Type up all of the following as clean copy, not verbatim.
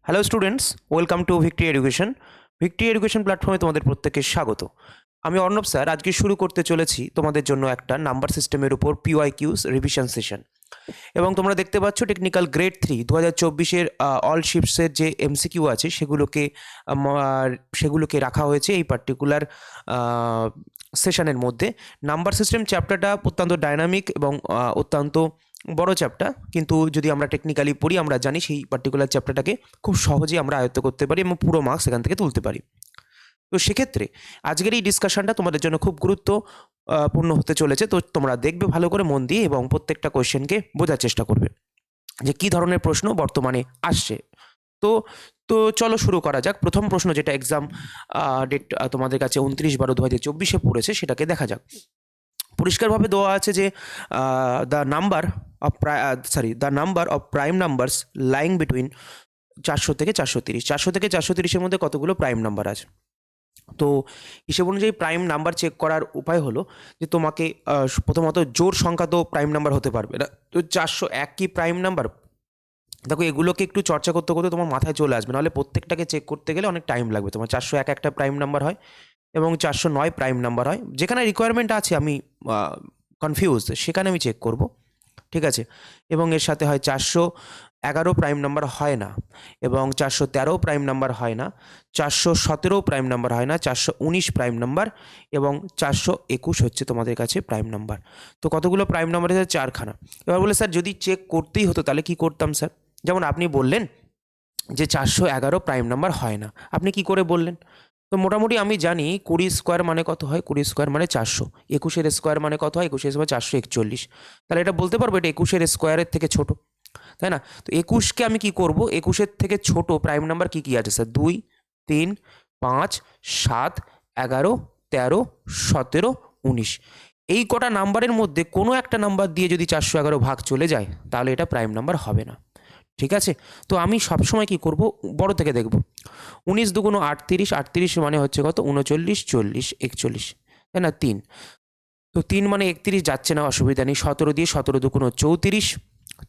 Hello students, welcome to victory education. Victory education প্ল্যাটফর্মে তোমাদের প্রত্যেককে স্বাগত। আমি অর্ণব স্যার আজকে শুরু করতে চলেছি তোমাদের জন্য একটা নাম্বার সিস্টেমের উপর পিওয়াইকিউস রিভিশন সেশন। এবং তোমরা দেখতে পাচ্ছ টেকনিক্যাল গ্রেড 3 2024-এর অল শিফটসের যে এমসিকিউ আছে সেগুলোকে রাখা হয়েছে এই পার্টিকুলার সেশনের মধ্যে। নাম্বার সিস্টেম চ্যাপ্টারটা অত্যন্ত ডাইনামিক এবং অত্যন্ত বড় চ্যাপ্টার, কিন্তু যদি আমরা টেকনিক্যালি পড়ি আমরা জানি সেই পার্টিকুলার চ্যাপ্টারটাকে খুব সহজেই আমরা আয়ত্ত করতে পারি এবং পুরো মার্কস এখান থেকে তুলতে পারি। তো সেক্ষেত্রে আজকের এই ডিসকাশনটা তোমাদের জন্য খুব গুরুত্বপূর্ণ হতে চলেছে। তো তোমরা দেখবে ভালো করে মন দিয়ে এবং প্রত্যেকটা কোয়েশ্চেনকে বোঝার চেষ্টা করবে যে কী ধরনের প্রশ্ন বর্তমানে আসছে। তো তো চলো শুরু করা যাক। প্রথম প্রশ্ন যেটা এক্সাম ডেট তোমাদের কাছে 29/12/2024-এ পড়েছে সেটাকে দেখা যাক। পরিষ্কারভাবে দেওয়া আছে যে the number of prime numbers lying between 400 থেকে 430। 400 থেকে 430-এর মধ্যে কতগুলো প্রাইম নাম্বার আছে। তো হিসেব অনুযায়ী প্রাইম নাম্বার চেক করার উপায় হলো যে তোমাকে প্রথমত জোড় সংখ্যা তো প্রাইম নাম্বার হতে পারবে না। তো 401 কি প্রাইম নাম্বার? দেখো এগুলোকে একটু চর্চা করতে করতে তোমার মাথায় চলে আসবে, নাহলে প্রত্যেকটাকে চেক করতে গেলে অনেক টাইম লাগবে। তোমার 401 একটা প্রাইম নাম্বার হয় এবং 409 প্রাইম নাম্বার হয়। যেখানে রিকোয়ারমেন্ট আছে আমি কনফিউজ, সেখানে আমি চেক করব, ঠিক আছে। এবং এর সাথে হয় 411 প্রাইম নাম্বার হয় না, এবং 413 প্রাইম নাম্বার হয় না, 417 প্রাইম নাম্বার হয় না, 419 প্রাইম নাম্বার এবং 421 হচ্ছে তোমাদের কাছে প্রাইম নাম্বার। তো কতগুলো প্রাইম নাম্বার আছে? 4খানা। এবার বলে স্যার যদি চেক করতেই হতো তাহলে কি করতাম স্যার? যেমন আপনি বললেন যে 411 প্রাইম নাম্বার হয় না, আপনি কি করে বললেন? তো মোটামুটি আমি জানি 20 স্কোয়ার মানে কত হয়? 20 স্কোয়ার মানে 400। 21-এর স্কোয়ার মানে কত হয়? 21-এর স্কোয়ার 441। তাহলে এটা বলতে পারবো এটা 21-এর স্কোয়ারের থেকে ছোট, তাই না? তো 21কে আমি কি করব? 21-এর থেকে ছোট প্রাইম নাম্বার কি কি আছে স্যার? 2, 3, 5, 7, 11, 13, 17, 19। এই কটা নাম্বারের মধ্যে কোনো একটা নাম্বার দিয়ে যদি 411 ভাগ চলে যায় তাহলে এটা প্রাইম নাম্বার হবে না, ঠিক আছে। তো আমি সবসময় কি করব? বড় থেকে দেখব। 19 দুগুণ 38, 38 মানে হচ্ছে কত? 39, 40, 41, তাই না? 3। তো 3 মানে 31 যাচ্ছে না, অসুবিধা নেই। 17 দিয়ে 17 দুগুণ 34,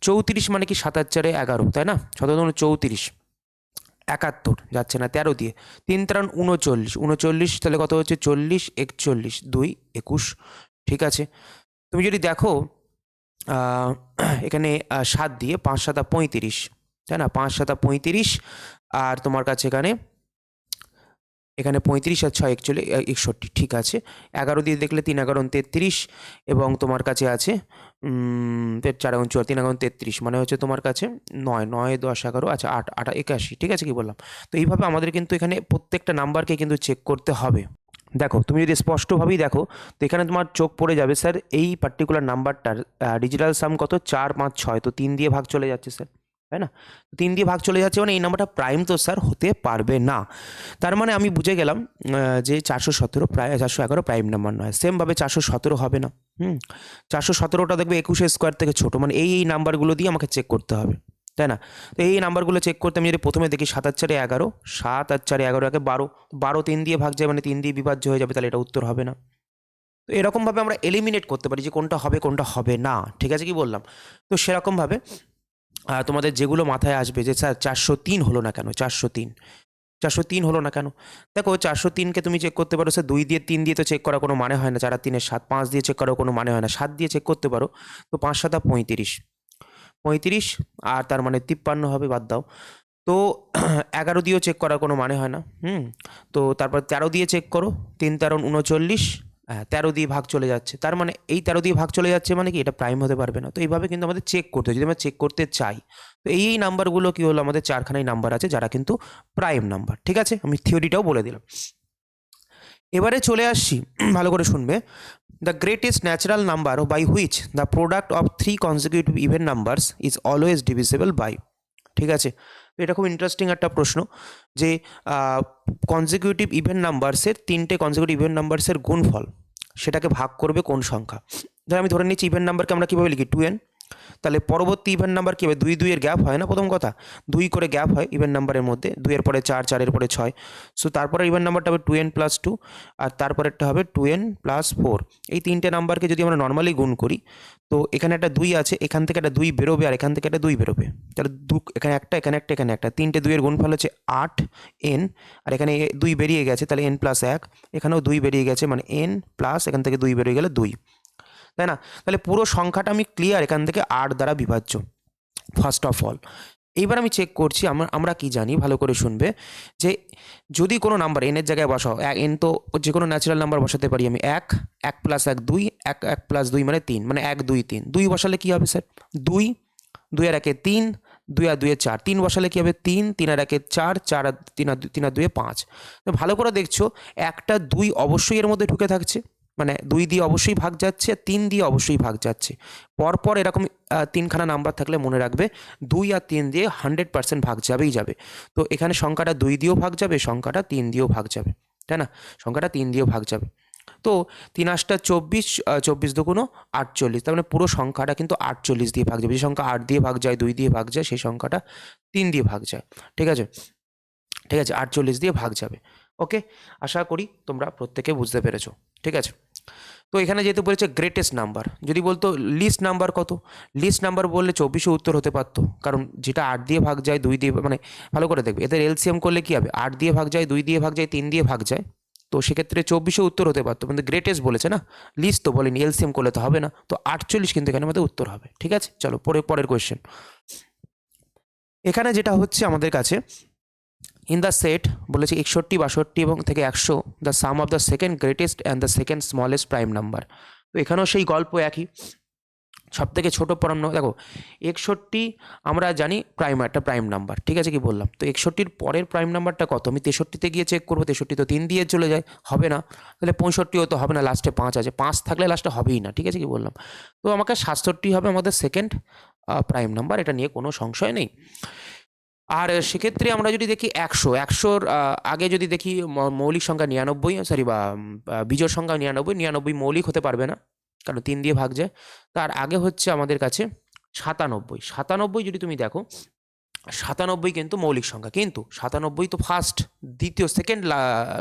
34 মানে কি 7 আর 4 11, তাই না? 17 দুগুণ 34, 71 যাচ্ছে না। 13 দিয়ে 3 3 39, 39 তাহলে কত হচ্ছে? 40, 41, 2 21, ঠিক আছে। তুমি যদি দেখো এখানে 7 দিয়ে 5 7 35, তাই না? 5 7 35, আর তোমার কাছে এখানে 35 আর 6 41, 61, ঠিক আছে। 11 দিয়ে দেখলে 3 11 33, এবং তোমার কাছে আছে 4 4 3 33, মানে হচ্ছে তোমার কাছে 9 9 10 11, আচ্ছা 8 8 81, ঠিক আছে কি বললাম? তো এইভাবে আমাদের কিন্তু এখানে প্রত্যেকটা নাম্বারকে কিন্তু চেক করতে হবে। দেখো তুমি যদি স্পষ্টভাবেই দেখো তো এখানে তোমার চোখ পড়ে যাবে স্যার এই পার্টিকুলার নাম্বারটার ডিজিটাল সাম কত? 4 5 6। তো 3 দিয়ে ভাগ চলে যাচ্ছে স্যার, তাই না? 3 দিয়ে ভাগ চলে যাচ্ছে মানে এই নাম্বারটা প্রাইম তো স্যার হতে পারবে না। তার মানে আমি বুঝে গেলাম যে 417 প্রায় 411 প্রাইম নাম্বার নয়। সেমভাবে 417 হবে না। 417টা দেখবে 21-এর স্কোয়ার থেকে ছোট, মানে এই নাম্বারগুলো দিয়ে আমাকে চেক করতে হবে, তাই না? তো এই নাম্বারগুলো চেক করতে আমি যদি প্রথমে দেখি 7 আর 4 11, 7 আর 4 11 একে 12, 12 3 দিয়ে ভাগ যায় মানে 3 দিয়ে বিভাজ্য হয়ে যাবে, তাহলে এটা উত্তর হবে না। তো এরকমভাবে আমরা এলিমিনেট করতে পারি যে কোনটা হবে কোনটা হবে না, ঠিক আছে কি বললাম? তো সেরকমভাবে তোমাদের যেগুলো মাথায় আসবে যে স্যার 403 হলো না কেন? 403 হলো না কেন? দেখো 403কে তুমি চেক করতে পারো স্যার 2 দিয়ে 3 দিয়ে তো চেক করার কোনো মানে হয় না, 4 আর 3 7, 5 দিয়ে চেক করার কোনো মানে হয় না, 7 দিয়ে চেক করতে পারো। তো 5 7 35, 35 আর তার মানে 53 হবে, বাদ দাও। তো 11 দিয়েও চেক করার কোনো মানে হয় না। তো তারপর 13 দিয়ে চেক করো, 3 13 39, 13 দিয়ে ভাগ চলে যাচ্ছে, তার মানে এই 13 দিয়ে ভাগ চলে যাচ্ছে মানে কি এটা প্রাইম হতে পারবে না। তো এইভাবে কিন্তু আমাদের চেক করতে হয় যদি আমরা চেক করতে চাই। তো এই নাম্বারগুলো কি হলো? আমাদের 4খানাই নাম্বার আছে যারা কিন্তু প্রাইম নাম্বার, ঠিক আছে। আমি থিওরিটাও বলে দিলাম। এবারে চলে আসছি, ভালো করে শুনবে। The greatest natural number by which the product of 3 consecutive even numbers is always divisible by, ঠিক আছে। তো এটা খুব ইন্টারেস্টিং একটা প্রশ্ন যে কনজিকিউটিভ ইভেন নাম্বারসের 3টে কনজিকিউটিভ ইভেন নাম্বারসের গুণফল সেটাকে ভাগ করবে কোন সংখ্যা। ধর আমি ধরে নিচ্ছি ইভেন নাম্বারকে আমরা কীভাবে লিখি? 2n, তাহলে পরবর্তী ইভেন নাম্বার কী হবে, 2 2 এর গ্যাপ হয় না, প্রথম কথা 2 করে গ্যাপ হয় ইভেন নাম্বারের মধ্যে, 2 এর পরে 4, 4 এর পরে 6, সো তারপরে ইভেন নাম্বারটা হবে 2n + 2, আর তারপরেরটা হবে 2n + 4। এই তিনটে নাম্বারকে যদি আমরা নর্মালি গুণ করি, তো এখানে একটা 2 আছে, এখান থেকে একটা 2 বেরোবে, আর এখান থেকে একটা 2 বেরোবে, তাহলে এখানে একটা, এখানে একটা, এখানে একটা, তিনটে 2 এর গুণফল হচ্ছে 8n, আর এখানে 2 বেরিয়ে গেছে, তাহলে n + 1, এখানেও 2 বেরিয়ে গেছে, মানে n প্লাস এখান থেকে 2 বেরিয়ে গেলে 2, তাই না? তাহলে পুরো সংখ্যাটা আমি ক্লিয়ার, এখান থেকে 8 দ্বারা বিভাজ্য, ফার্স্ট অফ অল। এইবার আমি চেক করছি, আমরা কি জানি, ভালো করে শুনবে, যে যদি কোনো নাম্বার n এর জায়গায় বসাও, n তো যে কোনো ন্যাচারাল নাম্বার বসাতে পারি আমি, 1, 1 + 1 2, 1 1 + 2 মানে 3, মানে 1 2 3, 2 বসালে কী হবে স্যার, 2, 2 আর 1 3, 2 আর 2 4, 3 বসালে কী হবে, 3, 3 আর 1 4, 4 আর 3 আর 2 5। তো ভালো করে দেখছো, একটা 2 অবশ্যই এর মধ্যে ঢুকে থাকছে, মানে 2 দিয়ে অবশ্যই ভাগ যাচ্ছে, 3 দিয়ে অবশ্যই ভাগ যাচ্ছে। পরপর এরকম 3খানা নাম্বার থাকলে মনে রাখবে 2 আর 3 দিয়ে 100% ভাগ যাবেই যাবে। তো এখানে সংখ্যাটা 2 দিয়েও ভাগ যাবে, সংখ্যাটা 3 দিয়েও ভাগ যাবে, তাই না? সংখ্যাটা 3 দিয়েও ভাগ যাবে। তো 3 8 24, 24 2 48, তার মানে পুরো সংখ্যাটা কিন্তু 48 দিয়ে ভাগ যাবে। যে সংখ্যা 8 দিয়ে ভাগ যায়, 2 দিয়ে ভাগ যায়, সেই সংখ্যাটা 3 দিয়ে ভাগ যায়। ঠিক আছে, ঠিক আছে, 48 দিয়ে ভাগ যাবে। ওকে, আশা করি তোমরা প্রত্যেকে বুঝতে পেরেছো। ঠিক আছে, তো এখানে যেহেতু বলেছে গ্রেটেস্ট নাম্বার, যদি বলতো লিস্ট নাম্বার কত, লিস্ট নাম্বার বললে 24 উত্তর হতে পারতো, কারণ যেটা 8 দিয়ে ভাগ যায়, 2 দিয়ে, মানে ভালো করে দেখবে, এদের এলসিএম করলে কী হবে, 8 দিয়ে ভাগ যায়, 2 দিয়ে ভাগ যায়, 3 দিয়ে ভাগ যায়, তো সেক্ষেত্রে 24 উত্তর হতে পারতো, কিন্তু গ্রেটেস্ট বলেছে না, লিস্ট তো বলেনি, এলসিএম করলে তো হবে না, তো 48 কিন্তু এখানে আমাদের উত্তর হবে। ঠিক আছে, চলো পরের কোয়েশ্চেন। এখানে যেটা হচ্ছে আমাদের কাছে, ইন দ্য সেট বলেছে 61, 62 এবং থেকে 100, the sum of the second greatest and the second smallest prime number. তো এখানেও সেই গল্প একই, সব থেকে ছোটো প্রাইম নাম্বার, দেখো 61 আমরা জানি একটা প্রাইম নাম্বার, ঠিক আছে, কি বললাম, তো 61-র পরের প্রাইম নাম্বারটা কত, আমি 63-তে গিয়ে চেক করবো, 63 তো 3 দিয়ে চলে যায়, হবে না, তাহলে 65ও তো হবে না, লাস্টে 5 আছে, 5 থাকলে লাস্টে হবেই না, ঠিক আছে, কি বললাম, তো আমাকে 67 হবে আমাদের সেকেন্ড প্রাইম নাম্বার, এটা নিয়ে কোনো সংশয় নেই। আর সেক্ষেত্রে আমরা যদি দেখি 100-100-র আগে যদি দেখি মৌলিক সংখ্যা 99, সরি, বা বিজোড় সংখ্যা 99 মৌলিক হতে পারবে না, কারণ 3 দিয়ে ভাগ যায়। তার আগে হচ্ছে আমাদের কাছে 97 যদি তুমি দেখো, 97 কিন্তু মৌলিক সংখ্যা, কিন্তু 97 তো ফার্স্ট, দ্বিতীয়, সেকেন্ড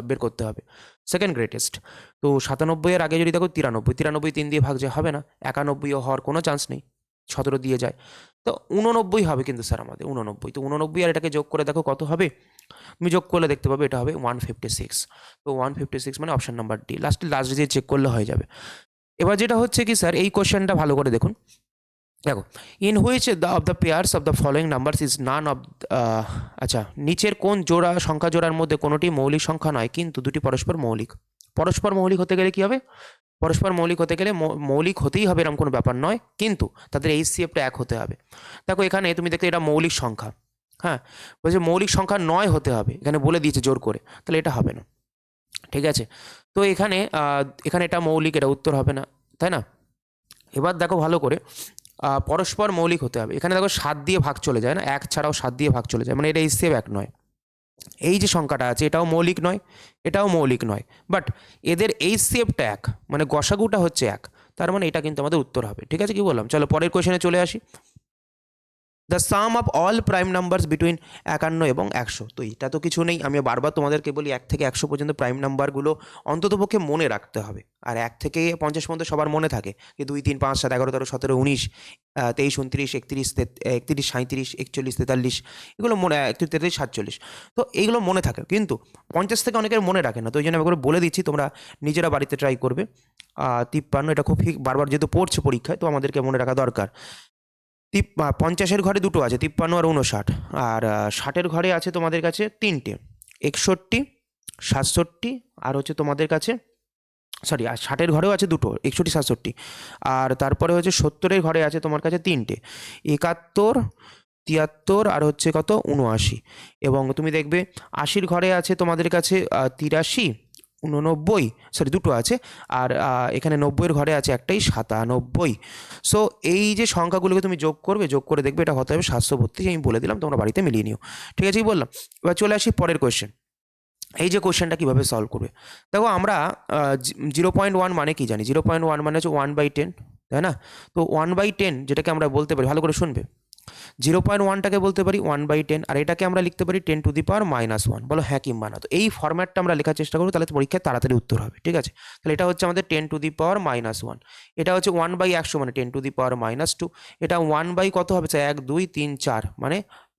বের করতে হবে, সেকেন্ড গ্রেটেস্ট। তো 97 এর আগে যদি দেখো 93 3 দিয়ে ভাগ যায়, হবে না, 91ও হওয়ার কোনো চান্স নেই, 17 দিয়ে যায়, তো 89 হবে কিন্তু স্যার আমাদের 89, তো 89 আর এটাকে যোগ করে দেখো কত হবে, তুমি যোগ করলে দেখতে পাবে এটা হবে 156, তো 156 মানে অপশন নাম্বার ডি, লাস্ট দিয়ে চেক করলে হয়ে যাবে। এবার যেটা হচ্ছে কি স্যার, এই কোশ্চেনটা ভালো করে দেখুন, দেখো, in which of the pairs of the following numbers is none of, আচ্ছা, নিচের কোন সংখ্যা জোড়ার মধ্যে কোনোটি মৌলিক সংখ্যা নয় কিন্তু দুটি পরস্পর মৌলিক। পরস্পর মৌলিক হতে গেলে কি হবে, পরস্পর মৌলিক হতে গেলে মৌলিক হতেই হবে এরকম কোনো ব্যাপার নয়, কিন্তু তাদের HCFটা 1 হতে হবে। দেখো এখানে তুমি দেখতে, এটা মৌলিক সংখ্যা, হ্যাঁ, বলছে মৌলিক সংখ্যা 9 হতে হবে, এখানে বলে দিয়েছে জোর করে, তাহলে এটা হবে না। ঠিক আছে, তো এখানে এটা মৌলিক, এটা উত্তর হবে না, তাই না? এবার দেখো ভালো করে, পরস্পর মৌলিক হতে হবে, এখানে দেখো 7 দিয়ে ভাগ চলে যায় না, 1 ছাড়াও 7 দিয়ে ভাগ চলে যায়, মানে এটা HCF 1 নয়। এই যে সংখ্যাটা আছে এটাও মৌলিক নয়, এটাও মৌলিক নয়, বাট এদের HCFটা 1, মানে গসাগুটা হচ্ছে 1, তার মানে এটা কিন্তু আমাদের উত্তর হবে। ঠিক আছে, কি বললাম, চলো পরের কোয়েশনে চলে আসি। The sum of all prime numbers between 51 এবং 100, তো এটা তো কিছু নেই, আমি বারবার তোমাদেরকে বলি 1 থেকে 100 পর্যন্ত প্রাইম নাম্বারগুলো অন্ততপক্ষে মনে রাখতে হবে, আর 1 থেকে 50 পর্যন্ত সবার মনে থাকে, যে 2 3 5 7 11 13 17 19 23 29 31 37 41 43 এগুলো মনে, 33 47, তো এইগুলো মনে থাকে, কিন্তু 50 থেকে অনেকের মনে রাখে না, তো ওই জন্য আমি বলে দিচ্ছি, তোমরা নিজেরা বাড়িতে ট্রাই করবে। 53, এটা খুব বারবার যেহেতু পড়ছে পরীক্ষায়, তো আমাদেরকে মনে রাখা দরকার। 50-এর ঘরে দুটো আছে, 53 আর 59, আর 60-এর ঘরে আছে তোমাদের কাছে 3টে, 61, 67, আর হচ্ছে তোমাদের কাছে, সরি, আর 60-এর ঘরেও আছে দুটো, 61 67, আর তারপরে হচ্ছে 70-এর ঘরে আছে তোমার কাছে 3টে, 71, 73, আর হচ্ছে কত 79, এবং তুমি দেখবে 80-র ঘরে আছে তোমাদের কাছে 83, 89, সরি দুটো আছে, আর এখানে 90-এর ঘরে আছে একটাই, 97। সো এই যে সংখ্যাগুলোকে তুমি যোগ করবে, যোগ করে দেখবে এটা হতে হবে 732, আমি বলে দিলাম, তোমরা বাড়িতে মিলিয়ে নিও। ঠিক আছে, কি বললাম। এবার চলে আসি পরের কোয়েশ্চেন। এই যে কোয়েশ্চেনটা কীভাবে সলভ করবে, দেখো আমরা 0.1 মানে কি জানি, 0.1 মানে হচ্ছে 1/10, তাই না? তো 1/10 যেটাকে আমরা বলতে পারি, ভালো করে শুনবে, 0.1টাকে বলতে পারি 1/10, আর এটাকে আমরা লিখতে পারি 10⁻⁻1। বলো হ্যাঁ কিংবা না। তো এই ফরম্যাটটা আমরা লেখার চেষ্টা করবো, তাহলে পরীক্ষায় তাড়াতাড়ি উত্তর হবে। ঠিক আছে, তাহলে এটা হচ্ছে আমাদের 10⁻⁻1, এটা হচ্ছে 1/100 মানে 10⁻², এটা 1 কত হবে, 1 2 3 4 মানে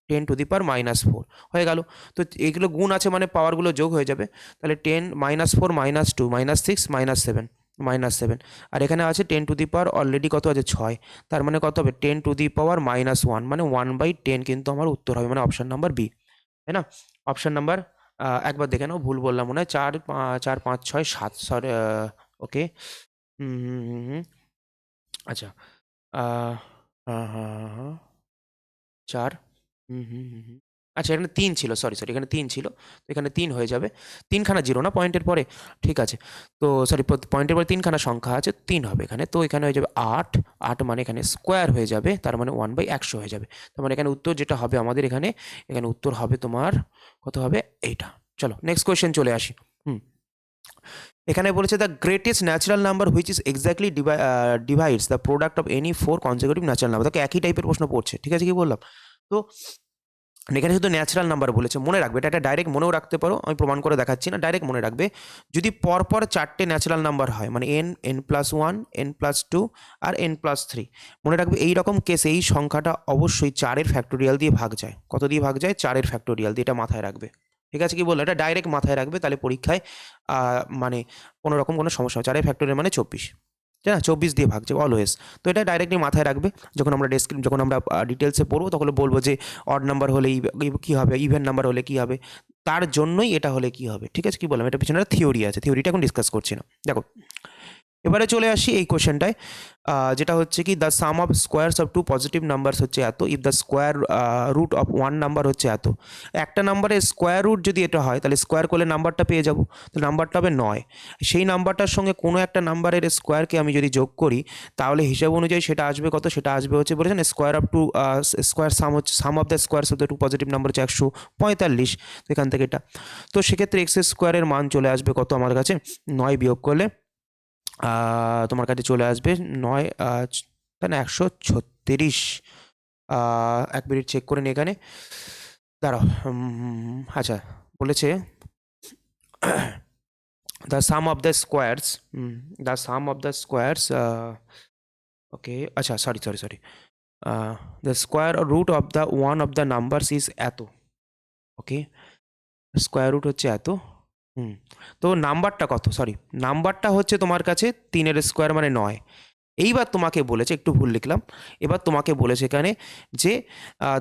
10⁻⁻4 হয়ে গেল। তো এগুলো গুণ আছে মানে পাওয়ারগুলো যোগ হয়ে যাবে, তাহলে 10 -4 -2 -6 -7 আর এখানে আছে 10 অলরেডি কত আছে 6, তার মানে কত হবে 10⁻⁻1 মানে 1/10 কিন্তু আমার উত্তর হবে, মানে অপশন নাম্বার বি, তাই না? অপশন নাম্বার একবার দেখে নাও, ভুল বললাম মনে হয়, 4 4 5 6 7, সরি, ওকে, আচ্ছা, আহ, হ্যাঁ হ্যাঁ হ্যাঁ 4, আচ্ছা এখানে 3 ছিল, সরি সরি, এখানে 3 ছিল, তো এখানে 3 হয়ে যাবে, 3খানা জিরো না পয়েন্টের পরে, ঠিক আছে, তো সরি পয়েন্টের পরে 3খানা সংখ্যা আছে, 3 হবে এখানে, তো এখানে হয়ে যাবে 8, 8 মানে এখানে স্কোয়ার হয়ে যাবে, তার মানে 1/100 হয়ে যাবে, তার মানে এখানে উত্তর যেটা হবে আমাদের এখানে, এখানে উত্তর হবে তোমার কত হবে, এইটা। চলো নেক্সট কোয়েশ্চেন চলে আসি। এখানে বলেছে the greatest natural number which is exactly divides the product of any 4 consecutive natural number. তাকে একই টাইপের প্রশ্ন পড়ছে, ঠিক আছে, কি বললাম? তো এখানে শুধু ন্যাচারাল নাম্বার বলেছে, মনে রাখবে, এটা ডাইরেক্ট মনেও রাখতে পারো, আমি প্রমাণ করে দেখাচ্ছি না, ডাইরেক্ট মনে রাখবে, যদি পরপর 4টে ন্যাচারাল নাম্বার হয়, মানে n+1 n+2 আর n+3, মনে রাখবে এই রকম কেসে এই সংখ্যাটা অবশ্যই 4-এর ফ্যাক্টোরিয়াল দিয়ে ভাগ যায়। কত দিয়ে ভাগ যায়? 4-এর ফ্যাক্টোরিয়াল দিয়ে, এটা মাথায় রাখবে, ঠিক আছে, কি বললো, এটা ডাইরেক্ট মাথায় রাখবে, তাহলে পরীক্ষায় মানে কোনো রকম কোনো সমস্যা হয়। 4-এর ফ্যাক্টোরিয়াল মানে 24, তাই না? 24 দিয়ে ভাগছে অলওয়েজ, তো এটা ডাইরেক্টলি মাথায় রাখবে, যখন আমরা ডিটেলসে পড়বো তখন বলবো যে অড নাম্বার হলে কী হবে, ইভেন নাম্বার হলে কী হবে, তার জন্যই এটা হলে কী হবে, ঠিক আছে, কি বললাম, এটা পিছনে থিওরি আছে, থিওরিটা এখন ডিসকাস করছি না। দেখো এবারে চলে আসি এই কোশ্চেনটায়, যেটা হচ্ছে কি the sum of squares of 2 positive numbers হচ্ছে এত, if the square root of 1 number হচ্ছে এত। একটা নাম্বারের স্কোয়ার রুট যদি এটা হয়, তাহলে স্কোয়ার করলে নাম্বারটা পেয়ে যাব, তো নাম্বারটা হবে 9। সেই নাম্বারটার সঙ্গে কোনো একটা নাম্বারের স্কোয়ারকে আমি যদি যোগ করি, তাহলে হিসাব অনুযায়ী সেটা আসবে কত, সেটা আসবে হচ্ছে বলেছেন স্কোয়ার অফ 2, স্কোয়ার সাম হচ্ছে, sum of the squares of the 2 positive number হচ্ছে 145, তো এখান থেকে এটা, তো সেক্ষেত্রে এক্স স্কোয়ারের মান চলে আসবে কত আমার কাছে, 9 বিয়োগ করলে তোমার কাছে চলে আসবে 9, তাই না, 136। 1 মিনিট চেক করে নি এখানে, দাঁড়াও, আচ্ছা বলেছে the sum of the squares, the sum of the squares, okay, আচ্ছা sorry sorry sorry, the square root of the one of the numbers is এত, ওকে, স্কোয়ার রুট হচ্ছে এত, তো নাম্বারটা কত, সরি নাম্বারটা হচ্ছে তোমার কাছে 3-এর স্কোয়ার মানে 9। এইবার তোমাকে বলেছে, একটু ভুল লিখলাম, এবার তোমাকে বলেছে এখানে যে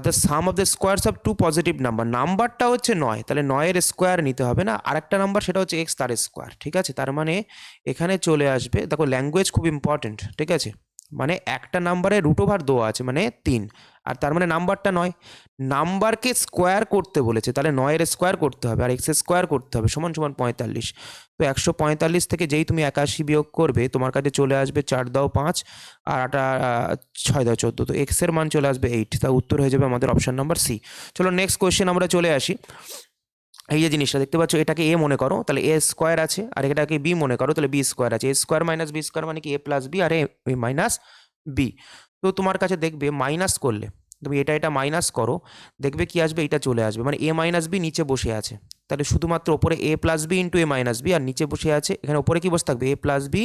the sum of the squares of 2 positive number, নাম্বারটা হচ্ছে 9, তাহলে 9-এর স্কোয়ার নিতে হবে না, আরেকটা নাম্বার সেটা হচ্ছে এক্স, তার স্কোয়ার, ঠিক আছে, তার মানে এখানে চলে আসবে, দেখো ল্যাঙ্গুয়েজ খুব ইম্পর্টেন্ট, ঠিক আছে, মানে একটা নাম্বারে রুট ওভার দেওয়া আছে মানে 3, আর তার মানে নাম্বারটা 9, নাম্বারকে স্কোয়ার করতে বলেছে, তাহলে 9-এর স্কোয়ার করতে হবে, আর এক্সের স্কোয়ার করতে হবে, সমান সমান 45, তো 145 থেকে যেই তুমি 81 বিয়োগ করবে, তোমার কাছে চলে আসবে 4 দাও 5 আর 6 দাও 14, তো এক্সের মান চলে আসবে 8, তা উত্তর হয়ে যাবে আমাদের অপশন নাম্বার সি। চলো নেক্সট কোয়েশ্চেন আমরা চলে আসি। এই যে জিনিসটা দেখতে পাচ্ছ, এটাকে এ মনে করো, তাহলে এ স্কোয়ার আছে, আর এটাকে বি মনে করো, তাহলে বি স্কোয়ার আছে, এ স্কোয়ার মাইনাস বি স্কোয়ার মানে কি এ প্লাস বি, আর এ মাইনাস বি, তো তোমার কাছে দেখবে মাইনাস করলে, তুমি এটা মাইনাস করো, দেখবে কি আসবে, এটা চলে আসবে, মানে এ মাইনাস বি নিচে বসে আছে, তাহলে শুধুমাত্র ওপরে এ প্লাস বি ইন্টু এ মাইনাস বি, আর নিচে বসে আছে, এখানে ওপরে কি বসে থাকবে, এ প্লাস বি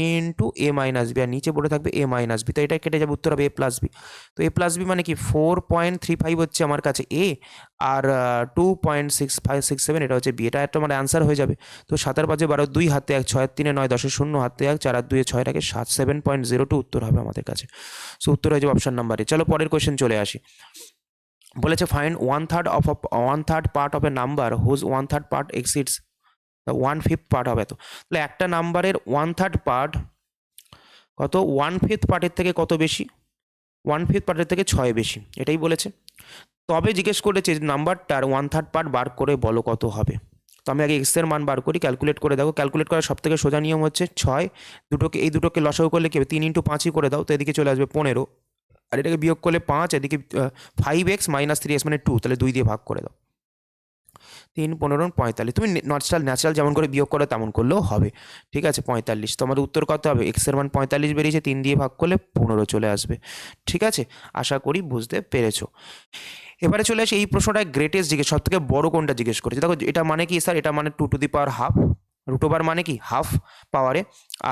ইন্টু এ মাইনাস বি, আর নিচে পড়ে থাকবে এ মাইনাস বি, তো এটা কেটে যাবে, উত্তর হবে এ প্লাস বি। তো এ প্লাস বি মানে কি 4.35 হচ্ছে আমার কাছে এ, আর 2.6567 এটা হচ্ছে বি, এটা একটা আমার অ্যান্সার হয়ে যাবে। তো 7 আর 5 12, 2 হাতে 1, 6 আর 3 9, 10 0 হাতে 1, 4 আর 2 6 টাকে 7, 7.02 উত্তর হবে আমাদের কাছে, সো উত্তর হয়ে যাবে অপশন নাম্বার এ। চলো পরের কোয়েশ্চেন চলে আসি। বলেছে find 1/3 part of a number whose 1/3 part exceeds the 1/5 part হবে, তো তাহলে একটা নাম্বারের 1/3 পার্ট কত, 1/5 পার্টের থেকে কত বেশি, 1/5 পার্টের থেকে 6 বেশি, এটাই বলেছে। তবে জিজ্ঞেস করেছে নাম্বারটার 1/3 পার্ট বার করে বলো কত হবে। তো আমি আগে এক্সের মান বার করি, ক্যালকুলেট করে দেখো, ক্যালকুলেট করার সব থেকে সোজা নিয়ম হচ্ছে 6, এই দুটোকে লসাগু করলে কি হবে, 3 × 5 করে দাও, তো এদিকে চলে আসবে 15, আর এটাকে বিয়োগ করলে 5, এদিকে 5x - 3x মানে 2, তাহলে 2 দিয়ে ভাগ করে দাও, 3 15 45, তুমি ন্যাচারাল যেমন করে বিয়োগ করো তেমন করলেও হবে। ঠিক আছে, 45। তো আমাদের উত্তর কত হবে? এক্সের মান 45 বেরিয়েছে, 3 দিয়ে ভাগ করলে 15 চলে আসবে। ঠিক আছে, আশা করি বুঝতে পেরেছো। এবারে চলে আসি এই প্রশ্নটায় গ্রেটেস্ট জিজ্ঞেস, সব থেকে বড় কোনটা জিজ্ঞেস করেছে। দেখো এটা মানে কি স্যার, এটা মানে 2^12, রুট ওভার মানে কি হাফ পাওয়ারে,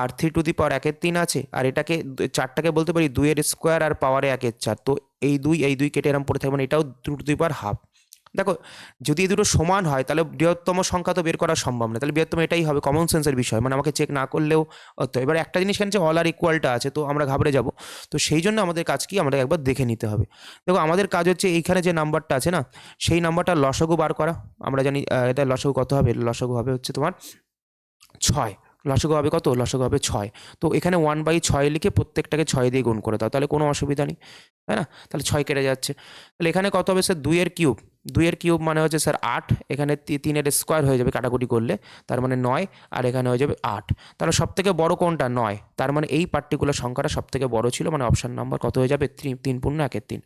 আর 3^1 3 আছে, আর এটাকে 4টাকে বলতে পারি 2^2 আর পাওয়ারে 1/4। তো এই দুই কেটে এরম পড়ে থাকবে, মানে এটাও 2^12। দেখো যদি এই দুটো সমান হয় তাহলে বৃহত্তম সংখ্যা তো বের করা সম্ভব না, তাহলে বৃহত্তম এটাই হবে, কমন সেন্সের বিষয়, মানে আমাকে চেক না করলেও হতো। এবার একটা জিনিস কেন, অল আর ইকুয়ালটা আছে, তো আমরা ঘাবড়ে যাব। তো সেই জন্য আমাদের কাজ কি, আমরা একবার দেখে নিতে হবে। দেখো আমাদের কাজ হচ্ছে এইখানে যে নাম্বারটা আছে না, সেই নাম্বারটা লসাগু বার করা। আমরা জানি এটা লসাগু কত হবে, লসাগু হবে হচ্ছে তোমার 6। লসাগু হবে কত? লসাগু হবে 6। তো এখানে 1/6 লিখে প্রত্যেকটাকে 6 দিয়ে গুণ করে দাও, তাহলে কোনো অসুবিধা নেই, তাই না? তাহলে 6 কেটে যাচ্ছে। তাহলে এখানে কত হবে স্যার? 2 এর কিউব। 2 এর কিউব মানে হচ্ছে স্যার 8। এখানে 3 এর স্কোয়ার হয়ে যাবে কাটাকুটি করলে, তার মানে 9, আর এখানে হয়ে যাবে 8। তাহলে সব থেকে বড় কোনটা? 9। তার মানে এই পার্টিকুলার সংখ্যাটা সব থেকে বড় ছিল, মানে অপশন নাম্বার কত হয়ে যাবে? 3 পূর্ণ 1/3।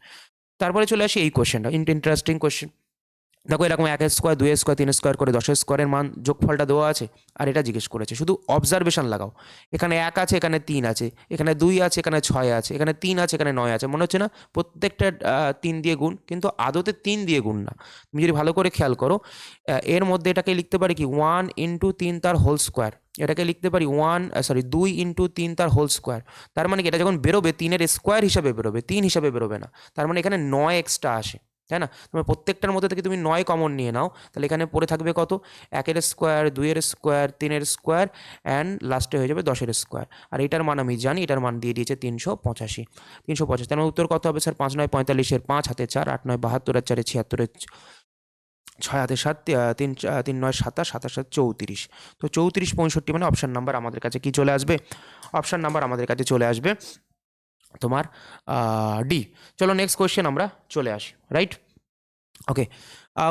তারপরে চলে আসি এই কোশ্চেনটা, ইন্টারেস্টিং কোশ্চেন। দেখো এরকম 1^2 2^2 3^2 করে 10^2 মান যোগফলটা দেওয়া আছে, আর এটা জিজ্ঞেস করেছে। শুধু অবজারভেশন লাগাও, এখানে 1 আছে, এখানে 3 আছে, এখানে 2 আছে, এখানে 6 আছে, এখানে 3 আছে, এখানে 9 আছে। মনে হচ্ছে না প্রত্যেকটা 3 দিয়ে গুণ, কিন্তু আদতে 3 দিয়ে গুণ না। তুমি যদি ভালো করে খেয়াল করো, এর মধ্যে এটাকে লিখতে পারি কি 1 × 3 তার হোল স্কোয়ার, এটাকে লিখতে পারি 2 × 3 তার হোল স্কোয়ার। তার মানে কি এটা যখন বেরোবে 3-এর স্কোয়ার হিসাবে বেরোবে, 3 হিসাবে বেরোবে না। তার মানে এখানে 9 এক্সট্রা আসে, তাই না? তোমার প্রত্যেকটার মধ্যে থেকে তুমি 9 কমন নিয়ে নাও, তাহলে এখানে পড়ে থাকবে কত? 1-এর স্কোয়ার, 2-এর স্কোয়ার, 3-এর স্কোয়ার, অ্যান্ড লাস্টে হয়ে যাবে 10-এর স্কোয়ার। আর এটার মান আমি জানি, এটার মান দিয়ে দিয়েছে 385। 385, তার মানে উত্তর কত হবে স্যার? 5 9 45, 5 হাতে 4, 8 9 72, 4 76, 6 হাতে 7, 3 3 9 27, 27 34। তো 34 65, মানে অপশান নাম্বার আমাদের কাছে কি চলে আসবে? অপশান নাম্বার আমাদের কাছে চলে আসবে তোমার ডি। চলো নেক্সট কোয়েশ্চেন আমরা চলে আসি, right? Okay,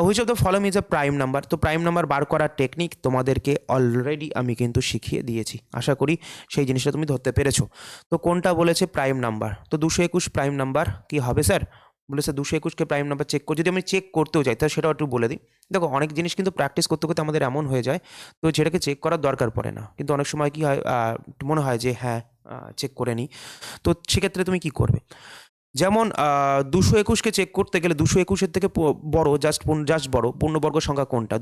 which of the following is a prime number? তো প্রাইম নাম্বার বার করার টেকনিক তোমাদেরকে অলরেডি আমি কিন্তু শিখিয়ে দিয়েছি, আশা করি সেই জিনিসটা তুমি ধরতে পেরেছো। তো কোনটা বলেছে প্রাইম নাম্বার? তো 221 প্রাইম নাম্বার কি হবে স্যার? বলেছে 221কে প্রাইম নাম্বার চেক করে, যদি আমি চেক করতেও যাই তাহলে সেটাও একটু বলে দিই। দেখো অনেক জিনিস কিন্তু প্র্যাকটিস করতে করতে আমাদের এমন হয়ে যায়, তো যেটাকে চেক করার দরকার পড়ে না, কিন্তু অনেক সময় কি হয়, মনে হয় যে হ্যাঁ চেক করে নিই। তো সেক্ষেত্রে তুমি কি করবে? যেমন 221কে চেক করতে গেলে 221-এর থেকে বড়, জাস্ট বড় পূর্ণবর্গ সংখ্যা কোনটা?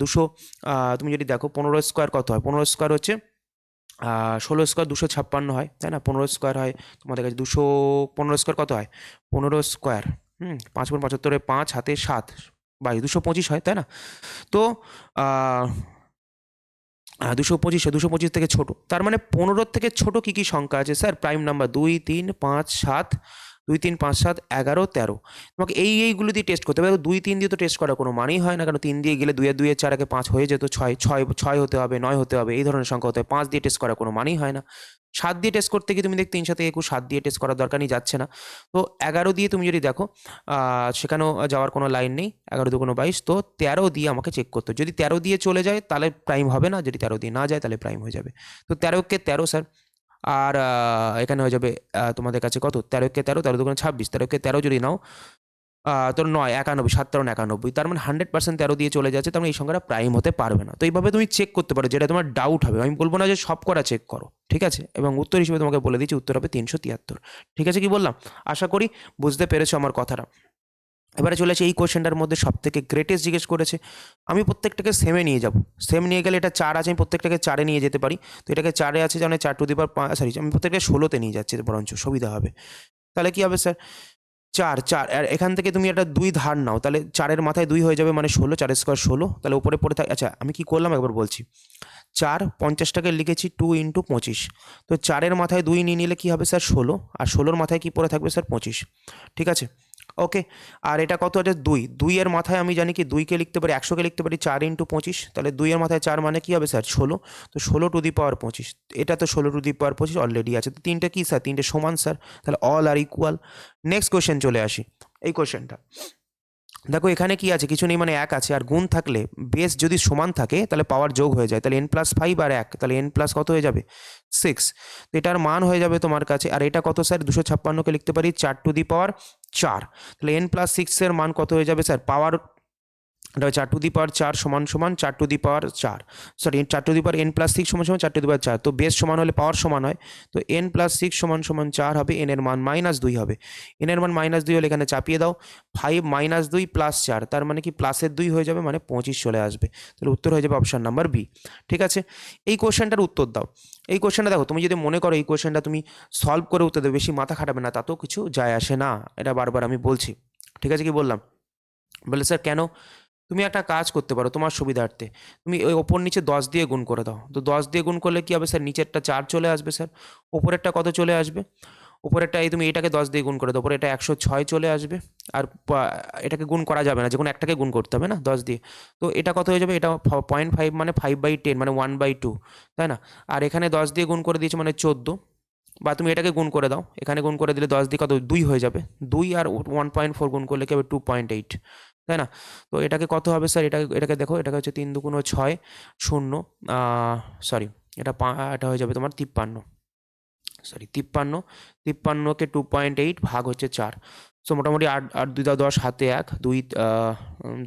তুমি যদি দেখো 15 স্কোয়ার কত হয়? 15 স্কোয়ার হচ্ছে 16 স্কোয়ার 256 হয়, তাই না? 15 স্কোয়ার হয় তোমাদের কাছে 15 স্কোয়ার কত হয়? 15 স্কোয়ার 5 × 75, 5 হাতে 7, 225 হয়, তাই না? তো 225 থেকে ছোট, তার মানে 15 থেকে ছোট কি কি সংখ্যা আছে স্যার প্রাইম নাম্বার? 2 3 5 7, 2 3 5 7 11 13। তোমাকে এইগুলো দিয়ে টেস্ট করতে হবে। 2 3 দিয়ে তো টেস্ট করার কোনো মানেই হয় না, কারণ 3 দিয়ে গেলে 2 এর 2 এর 4 একে 5 হয়ে যেত, 6 হতে হবে, 9 হতে হবে, এই ধরনের সংখ্যা হতে হবে। 5 দিয়ে টেস্ট করার কোনো মানেই হয় না। 7 দিয়ে টেস্ট করতে গিয়ে তুমি দেখ 3 7 21, 7 দিয়ে টেস্ট করার দরকার নেই, যাচ্ছে না। তো 11 দিয়ে তুমি যদি দেখো সেখানেও যাওয়ার কোনো লাইন নেই, 11 2 22, তো 13 দিয়ে আমাকে চেক করতে হবে। যদি 13 দিয়ে চলে যায় তাহলে প্রাইম হবে না, যদি 13 দিয়ে না যায় তাহলে প্রাইম হয়ে যাবে। তো 13কে 13 স্যার, আর এখানে হয়ে যাবে তোমাদের কাছে কত? 13কে 13, 13 2 26, 13কে 13 যদি নাও তোর 9 91, 7 13 91, তার মানে 100% 13 দিয়ে চলে যাচ্ছে, তার মানে এই সংখ্যাটা প্রাইম হতে পারবে না। তো এইভাবে তুমি চেক করতে পারো, যেটা তোমার ডাউট হবে। আমি বলবো না যে সব করা চেক করো, ঠিক আছে? এবং উত্তর হিসেবে তোমাকে বলে দিচ্ছি, উত্তর হবে 373। ঠিক আছে, কি বললাম? আশা করি বুঝতে পেরেছো আমার কথাটা। এবারে চলে আসে এই কোয়েশ্চেনটার মধ্যে সব থেকে গ্রেটেস্ট জিজ্ঞেস করেছে। আমি প্রত্যেকটাকে সেমে নিয়ে যাব, সেম নিয়ে গেলে এটা 4 আছে, আমি প্রত্যেকটাকে 4-এ নিয়ে যেতে পারি। তো এটাকে 4-এ আছে, যেমন 4^5, আমি প্রত্যেকটা 16-তে নিয়ে যাচ্ছি, বরঞ্চ সুবিধা হবে। তাহলে কি হবে স্যার? 4 আর এখান থেকে তুমি একটা 2 ধার নাও, তাহলে 4-এর মাথায় 2 হয়ে যাবে, মানে 16, 4 স্কোয়ার 16, তাহলে উপরে পড়ে থাকে। আচ্ছা আমি কি করলাম একবার বলছি, 4 50টাকে লিখেছি 2 × 25। তো 4-এর মাথায় 2 নিয়ে নিলে কি হবে স্যার? 16, আর 16-র মাথায় কি পড়ে থাকবে স্যার? 25। ঠিক আছে, ওকে। আর এটা কত আছে? 2 এর মাথায় আমি জানি কি 2কে লিখতে পারি, 100কে লিখতে পারি 4 × 25, তাহলে 2 এর মাথায় 4 মানে কি হবে স্যার? 16। তো 16^25, এটা তো 16^25 অলরেডি আছে। তো 3টে কি স্যার? 3টে সমান স্যার, তাহলে অল আর ইকুয়াল। নেক্সট কোয়েশ্চেন চলে আসি, এই কোয়েশ্চেনটা দেখো এখানে কি আছে? কিছু নেই, মানে 1 আছে, আর গুণ থাকলে বেস যদি সমান থাকে তাহলে পাওয়ার যোগ হয়ে যায়, তাহলে n+5 আর 1, তাহলে n+ কত হয়ে যাবে? 6। তো এটার মান হয়ে যাবে তোমার কাছে, আর এটা কত স্যার? 256কে লিখতে পারি 4^4, তাহলে n+6 এর মান কত হয়ে যাবে স্যার? পাওয়ার এটা 4^4 সমান সমান 4^4, সরি 4^4 n+6 সমান সমান 4^4। তো বেস সমান হলে পাওয়ার সমান হয়, তো n+6 সমান সমান 4 হবে, n এর মান -2 হবে। n এর মান -2 হলে এখানে চাপিয়ে দাও, 5 - 2 + 4, তার মানে কি প্লাসের 2 হয়ে যাবে, মানে 25 চলে আসবে। তাহলে উত্তর হয়ে যাবে অপশন নাম্বার বি। ঠিক আছে, এই কোশ্চেনটার উত্তর দাও। এই কোশ্চেনটা দেখো, তুমি যদি মনে করো এই কোশ্চেনটা তুমি সলভ করে উত্তর দেবে, বেশি মাথা খাটাবে না, তাতেও কিছু যায় আসে না, এটা বারবার আমি বলছি। ঠিক আছে, কি বললাম? বলে স্যার কেন? তুমি একটা কাজ করতে পারো তোমার সুবিধার্থে, তুমি ওই ওপর নিচে 10 দিয়ে গুণ করে দাও। তো 10 দিয়ে গুণ করলে কি হবে স্যার, নিচেরটা 4 চলে আসবে স্যার, ওপরেরটা কত চলে আসবে? ওপরেরটা এই তুমি এটাকে 10 দিয়ে গুণ করে দাও, ওপরে এটা 106 চলে আসবে। আর এটাকে গুণ করা যাবে না, যে কোনো একটাকে গুণ করতে হবে না 10 দিয়ে। তো এটা কত হয়ে যাবে? এটা 0.5 মানে 5/10 মানে 1/2, তাই না? আর এখানে 10 দিয়ে গুণ করে দিয়েছে মানে 14, বা তুমি এটাকে গুণ করে দাও, এখানে গুণ করে দিলে 10 দিয়ে কত 2 হয়ে যাবে, 2 আর 1.4 গুণ করলে কি হবে 2.8, তাই না? তো এটাকে কত হবে স্যার? এটাকে দেখো, এটাকে হচ্ছে 3 2 6 0, সরি এটা হয়ে যাবে তোমার 53, সরি 53, 53কে 2.8 ভাগ হচ্ছে 4, সো মোটামুটি 8 8 2 10 হাতে 1 2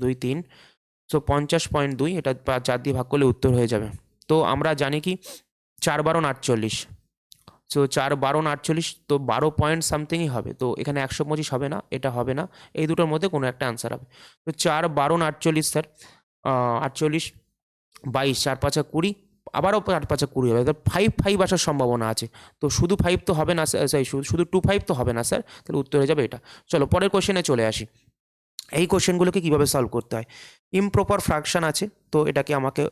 2 3, সো 50.2, এটা 4 দিয়ে ভাগ করলে উত্তর হয়ে যাবে। তো আমরা জানি কি 4 × 12 = 48, সো 4 × 12 = 48, তো 12 পয়েন্ট সামথিংই হবে, তো এখানে 125 হবে না, এটা হবে না, এই দুটোর মধ্যে কোনো একটা অ্যান্সার হবে। তো 4 12 48 স্যার, 48 22 4 5 20, আবারও 4 5 20 হবে, 5 5 আসার সম্ভাবনা আছে। তো শুধু 5 তো হবে না স্যার, শুধু 2 5 তো হবে না স্যার, তাহলে উত্তর হয়ে যাবে এটা। চলো পরের কোশ্চেনে চলে আসি। এই কোশ্চেনগুলোকে কীভাবে সলভ করতে হয়? ইমপ্রপার ফ্র্যাকশন আছে, তো এটাকে আমাকে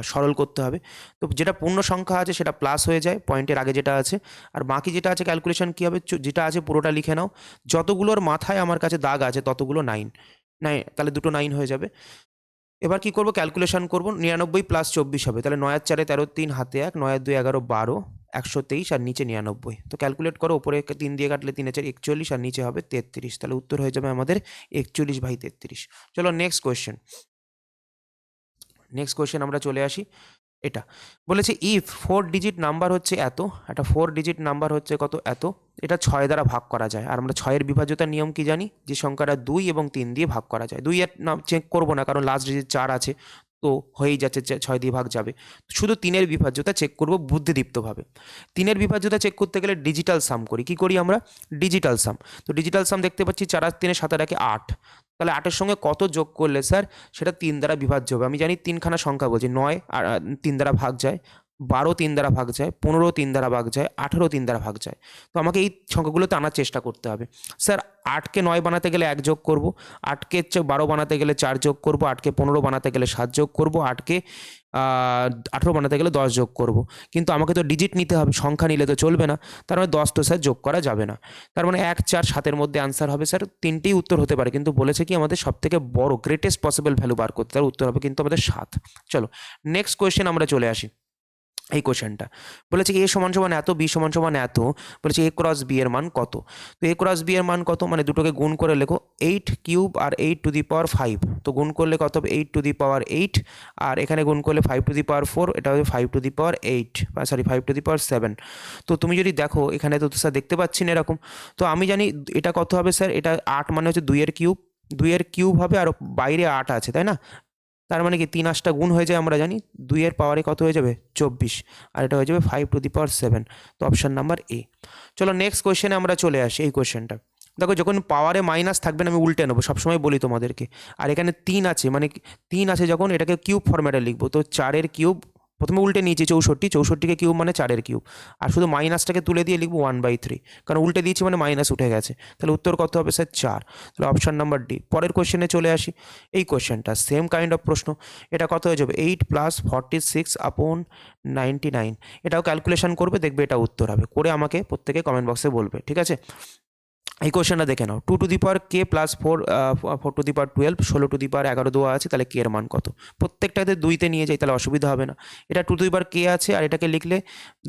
সরল করতে হবে। তো যেটা পূর্ণ সংখ্যা আছে সেটা প্লাস হয়ে যায় পয়েন্টের আগে যেটা আছে, আর বাকি যেটা আছে ক্যালকুলেশন কী হবে, যেটা আছে পুরোটা লিখে নাও, যতগুলোর মাথায় আমার কাছে দাগ আছে ততগুলো 9 9, তাহলে দুটো 9 হয়ে যাবে। এবার কি করব, ক্যালকুলেশন করব, 99 + 24 হবে, তাহলে 9 আর 4 13, 3 হাতে 1, 9 আর 2 11 12, 123 আর নিচে 99। তো ক্যালকুলেট করো, উপরে 3 দিয়ে কাটলে 3 4 41 আর নিচে হবে 33, তাহলে উত্তর হয়ে যাবে আমাদের 41/33। চলো নেক্সট কোয়েশ্চেন। নেক্সট কোয়েশ্চেন আমরা চলে আসি। এটা বলেছে ইফ 4 ডিজিট নাম্বার হচ্ছে এত, একটা 4 ডিজিট নাম্বার হচ্ছে কত এত, এটা 6 দ্বারা ভাগ করা যায়। আর আমরা 6-এর বিভাজ্যতার নিয়ম কি জানি, যে সংখ্যাটা 2 এবং 3 দিয়ে ভাগ করা যায়। 2 এর নাম চেক করবো না, কারণ লাস্ট ডিজিট 4 আছে, তো হয়েই যাচ্ছে, 6 দিয়ে ভাগ যাবে। শুধু 3-এর বিভাজ্যতা চেক করবো বুদ্ধিদীপ্তভাবে। 3-এর বিভাজ্যতা চেক করতে গেলে ডিজিটাল সাম করি। কি করি আমরা? ডিজিটাল সাম। তো ডিজিটাল সাম দেখতে পাচ্ছি 4 আর 3 7 আর 8, তাহলে 8-এর সঙ্গে কত যোগ করলে স্যার সেটা 3 দ্বারা বিভাজ্য হবে? আমি জানি 3খানা সংখ্যা বলছি, 9 আর 3 দ্বারা ভাগ যায়, 12 3 দ্বারা ভাগ যায়, 15 3 দ্বারা ভাগ যায়, 18 3 দ্বারা ভাগ যায়। তো আমাকে এই সংখ্যাগুলোতে আনার চেষ্টা করতে হবে। স্যার 8কে 9 বানাতে গেলে 1 যোগ করব, 8কে 12 বানাতে গেলে 4 যোগ করব, 8কে 15 বানাতে গেলে 7 যোগ করব, 8কে 18 বানাতে গেলে 10 যোগ করব। কিন্তু আমাকে তো ডিজিট নিতে হবে, সংখ্যা নিলে তো চলবে না, তার মানে 10 তো স্যার যোগ করা যাবে না। তার মানে 1 4 7-এর মধ্যে অ্যান্সার হবে স্যার, 3টেই উত্তর হতে পারে, কিন্তু বলেছে কি আমাদের সবথেকে বড় গ্রেটেস্ট পসিবল ভ্যালু বার করতে, তার উত্তর হবে কিন্তু আমাদের 7। চলো নেক্সট কোয়েশ্চেন আমরা চলে আসি। এই কোশ্চেনটা বলেছে এ সমান সমান এত, বি সমান সমান এত, বলেছে এ ক্রস বি এর মান কত। তো এ ক্রস বি এর মান কত, মানে দুটোকে গুণ করে লেখো, 8³ আর 8⁵, তো গুণ করলে কত হবে 8⁸, আর এখানে গুণ করলে 5⁴, এটা হবে 5⁸, সরি 5⁷। তো তুমি যদি দেখো এখানে তো স্যার দেখতে পাচ্ছি না এরকম, তো আমি জানি এটা কত হবে স্যার, এটা 8 মানে হচ্ছে 2-এর কিউব, 2-এর কিউব হবে, আর বাইরে 8 আছে, তাই না? তার মানে কি 3 8টা গুণ হয়ে যায়, আমরা জানি 2-এর পাওয়ারে কত হয়ে যাবে 24, আর এটা হয়ে যাবে 5⁷। তো অপশান নাম্বার এ। চলো নেক্সট কোয়েশ্চেনে আমরা চলে আসি। এই কোয়েশ্চেনটা দেখো, যখন পাওয়ারে মাইনাস থাকবে না আমি উল্টে নেবো, সবসময় বলি তোমাদেরকে। আর এখানে 3 আছে, মানে 3 আছে যখন এটাকে কিউব ফরম্যাটে লিখবো, তো 4-এর কিউব প্রথমে উল্টে নিয়েছি 64, 64কে কিউব মানে 4-এর কিউব, আর শুধু মাইনাসটাকে তুলে দিয়ে লিখবো 1/3, কারণ উল্টে দিয়েছি মানে মাইনাস উঠে গেছে। তাহলে উত্তর কত হবে স্যার 4, তাহলে অপশান নাম্বার ডি। পরের কোয়েশ্চেনে চলে আসি। এই কোয়েশ্চেনটা সেম কাইন্ড অফ প্রশ্ন, এটা কত হয়ে যাবে 8 + 46/99, এটাও ক্যালকুলেশন করবে, দেখবে এটা উত্তর হবে, করে আমাকে প্রত্যেকে কমেন্ট বক্সে বলবে, ঠিক আছে? এই কোয়েশ্চেনটা দেখে নাও, 2k + 4 412 16 দেওয়া আছে, তাহলে কে এর মান কত? প্রত্যেকটাতে 2তে নিয়ে যাই, তাহলে অসুবিধা হবে না। এটা 2k আছে, আর এটাকে লিখলে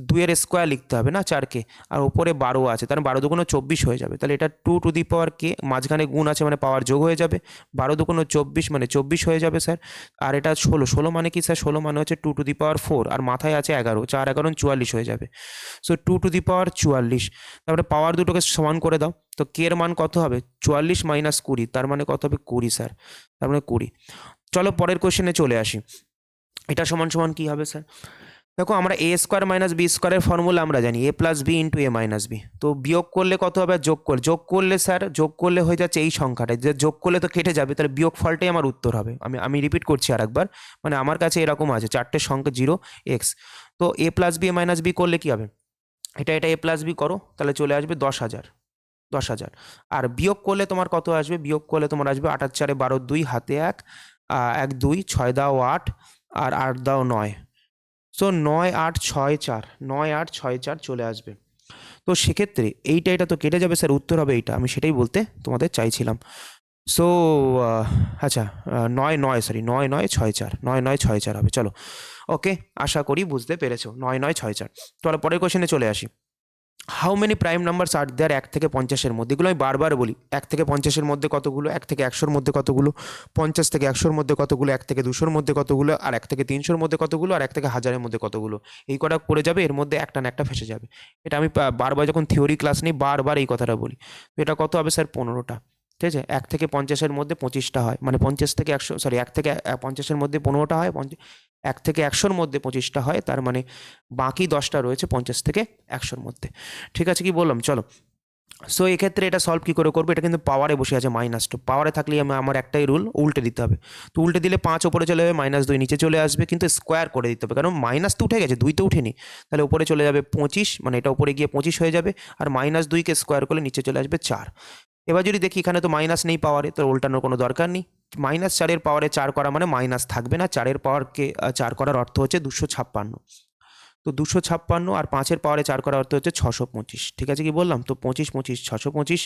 2-এর স্কোয়ার লিখতে হবে না 4কে, আর উপরে 12 আছে, তাহলে 12 2 24 হয়ে যাবে, তাহলে এটা 2k, মাঝখানে গুণ আছে মানে পাওয়ার যোগ হয়ে যাবে, 12 2 24 মানে 24 হয়ে যাবে স্যার। আর এটা 16 মানে কি স্যার, 16 মানে হচ্ছে 2⁴, আর মাথায় আছে 11, 4 11 44 হয়ে যাবে, সো 2⁴ 44। তারপরে পাওয়ার দুটোকে সমান করে দাও, তো কে এর মান কত হবে? 44 মাইনাস 20, তার মানে কত হবে? 20 স্যার, তার মানে 20। চলো পরের কোশ্চেনে চলে আসি। এটা সমান সমান কি হবে স্যার? দেখো আমরা এ স্কোয়ার মাইনাস বি স্কোয়ারের ফর্মুলা আমরা জানি, এ প্লাস বি ইন্টু এ মাইনাস বি। তো বিয়োগ করলে কত হবে? যোগ করলে স্যার, যোগ করলে হয়ে যাচ্ছে এই সংখ্যাটা, যে যোগ করলে তো কেটে যাবে, তাহলে বিয়োগ ফলটাই আমার উত্তর হবে। আমি রিপিট করছি আর একবার, মানে আমার কাছে এরকম আছে চারটে সংখ্যা 0x। তো এ plus B A minus B করলে কি হবে? এটা এ প্লাস বি করো, তাহলে চলে আসবে 10,000। 10,000 আর বিয়োগ করলে তোমার কত আসবে? বিয়োগ করলে তোমার আসবে 8 আর 4 12, 2 হাতে 1, 1 2, 6 দাও 8 আর 8 দাও 9। সো 9 8 6 4, 9 8 6 4 চলে আসবে। তো সেক্ষেত্রে এটা তো কেটে যাবে স্যার, উত্তর হবে এইটা, আমি সেটাই বলতে তোমাদের চাইছিলাম। সো আচ্ছা, 9 9 সরি 9 9 6 4, 9 9 6 4 হবে। চলো ওকে, আশা করি বুঝতে পেরেছো। 9 9 6 4। চলো পরের কোশ্চেনে চলে আসি। হাউ মেনি প্রাইম নাম্বারস আর দেয়ার 1 থেকে 50-এর মধ্যে? এগুলো আমি বারবার বলি, 1 থেকে 50-এর মধ্যে কতগুলো, 1 থেকে 100-র মধ্যে কতগুলো, 50 থেকে 100-র মধ্যে কতগুলো, 1 থেকে 200-র মধ্যে কতগুলো, আর 1 থেকে 300-র মধ্যে কতগুলো, আর 1 থেকে 1000-এর মধ্যে কতগুলো। এই কটা পড়ে যাবে, এর মধ্যে একটা না একটা ফেসে যাবে। এটা আমি বারবার যখন থিওরি ক্লাস নিই বারবার এই কথাটা বলি। তো এটা কত হবে স্যার? 15টা। ঠিক আছে, 1 থেকে 50-এর মধ্যে 25টা হয়, মানে 50 থেকে 100, সরি 1 থেকে 50-এর মধ্যে 15টা হয়, 1 থেকে 100-র মধ্যে 25টা হয়, তার মানে বাকি 10টা রয়েছে 50 থেকে 100-র মধ্যে। ঠিক আছে, কি বললাম? চলো, সো এক্ষেত্রে এটা সলভ কী করে করবো? এটা কিন্তু পাওয়ারে বসে আছে, -2 পাওয়ারে থাকলেই আমার একটাই রুল, উল্টে দিতে হবে। তো উল্টে দিলে 5 ওপরে চলে যাবে, -2 নিচে চলে আসবে, কিন্তু স্কোয়ার করে দিতে হবে, কারণ মাইনাস তো উঠে গেছে, 2 তো উঠেনি। তাহলে উপরে চলে যাবে 25, মানে এটা উপরে গিয়ে 25 হয়ে যাবে, আর -2কে স্কোয়ার করলে নিচে চলে আসবে 4। এবার যদি দেখি এখানে তো মাইনাস নেই পাওয়ারে, তো উল্টানোর কোনো দরকার নেই। -4-এর পাওয়ারে 4 করা মানে মাইনাস থাকবে না, 4-এর পাওয়ারকে 4 করার অর্থ হচ্ছে 256। তো 256 আর 5-এর পাওয়ারে 4 করার অর্থ হচ্ছে 625। ঠিক আছে, কি বললাম? তো 25 25 625,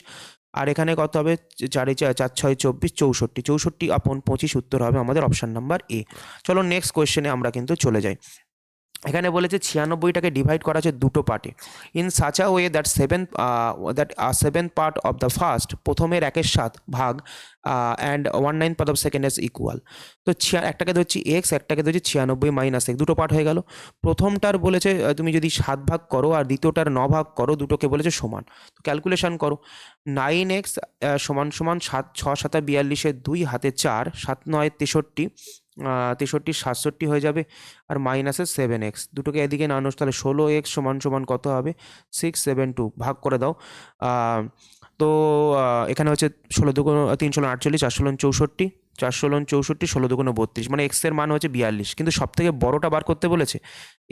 আর এখানে কত হবে? 4 4 4 6 24, 64, 64/25 উত্তর হবে আমাদের অপশান নাম্বার এ। চলো নেক্সট কোয়েশ্চেনে আমরা কিন্তু চলে যাই। এখানে বলেছে 96টাকে ডিভাইড করা আছে দুটো পার্টে, in such a way that seven part of the first, প্রথমের 1/7 ভাগ and 1/9 part of second is equal. তো একটাকে ধরছি এক্স, একটাকে ধরছি 96 মাইনাস এক, দুটো পার্ট হয়ে গেল। প্রথমটার বলেছে তুমি যদি 7 ভাগ করো, আর দ্বিতীয়টার 9 ভাগ করো, দুটোকে বলেছে সমান। তো ক্যালকুলেশন করো, 9x সমান সমান 7 6 7 42, 2 হাতে 4, 7 9 63, 63 67 হয়ে যাবে, আর মাইনাসের 7x, দুটোকে এদিকে না আনো, তাহলে 16x সমান সমান কত হবে? 672, ভাগ করে দাও। তো এখানে হচ্ছে 16 দুগুণ 3 16 48, 4 16 64, 4 16 64, 16 দুগুণ 32, মানে এক্স এর মান হচ্ছে 42। কিন্তু সব থেকে বড়টা বার করতে বলেছে।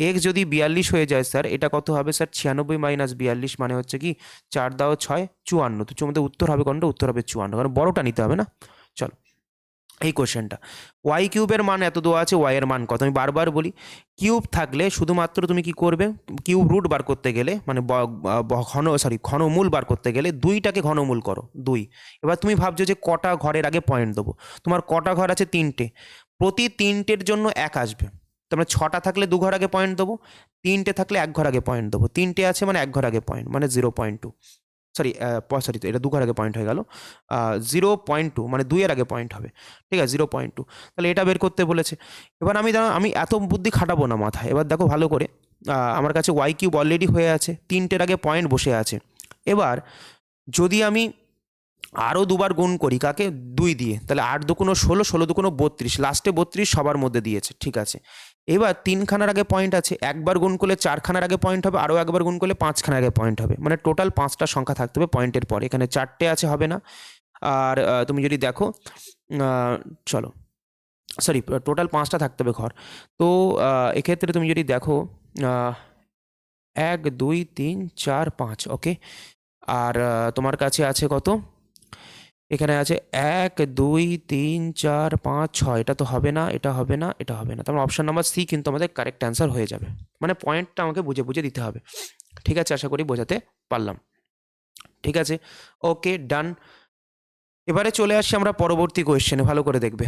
এক্স যদি 42 হয়ে যায় স্যার, এটা কত হবে স্যার? 96 মাইনাস 42 মানে হচ্ছে কি 4 দাও 6 54। তো তোমাদের উত্তর হবে কোনটা? উত্তর হবে 54, কারণ বড়টা নিতে হবে না। চলো এই কোশ্চেনটা, ওয়াই কিউবের মান এত দেওয়া আছে, ওয়াই এর মান কত? আমি বারবার বলি, কিউব থাকলে শুধুমাত্র তুমি কি করবে? কিউব রুট বার করতে গেলে, মানে ঘনমূল বার করতে গেলে 2টাকে ঘনমূল করো, 2। এবার তুমি ভাবছো যে কটা ঘরের আগে পয়েন্ট দেবো? তোমার কটা ঘর আছে? 3টে, প্রতি 3টের জন্য 1 আসবে। তার মানে 6টা থাকলে 2 ঘর আগে পয়েন্ট দেবো, 3টে থাকলে 1 ঘর আগে পয়েন্ট দেবো, 3টে আছে মানে 1 ঘর আগে পয়েন্ট, মানে 0.2, সরি তো এটা 2 ঘর আগে পয়েন্ট হয়ে গেল, 0.2 মানে 2-এর আগে পয়েন্ট হবে। ঠিক আছে, 0.2, তাহলে এটা বের করতে বলেছে। এবার আমি এত বুদ্ধি খাটাবো না মাথায়, এবার দেখো ভালো করে, আমার কাছে ওয়াই কিউব অলরেডি হয়ে আছে, 3টের আগে পয়েন্ট বসে আছে। এবার যদি আমি আরও 2বার গুণ করি, কাকে? 2 দিয়ে, তাহলে 8 দুগুণ 16, 16 দুগুণ 32, লাস্টে 32 সবার মধ্যে দিয়েছে। ঠিক আছে, এবার 3খানার আগে পয়েন্ট আছে, একবার গুণ করলে 4খানার আগে পয়েন্ট হবে, আরও একবার গুণ করলে 5খানার আগে পয়েন্ট হবে, মানে টোটাল 5টা সংখ্যা থাকতে হবে পয়েন্টের পর। এখানে 4টে আছে, হবে না। আর তুমি যদি দেখো, চলো সরি, টোটাল 5টা থাকতে হবে ঘর। তো এক্ষেত্রে তুমি যদি দেখো 1 2 3 4 5, ওকে। আর তোমার কাছে আছে কত? এখানে আছে 1 2 3 4 5 6, এটা তো হবে না, এটা হবে না, এটা হবে না, তারপর অপশন নাম্বার সি কিন্তু আমাদের কারেক্ট অ্যান্সার হয়ে যাবে। মানে পয়েন্টটা আমাকে বুঝে বুঝে দিতে হবে। ঠিক আছে, আশা করি বোঝাতে পারলাম। ঠিক আছে, ওকে, ডান। এবারে চলে আসছি আমরা পরবর্তী কোয়েশ্চেনে, ভালো করে দেখবে।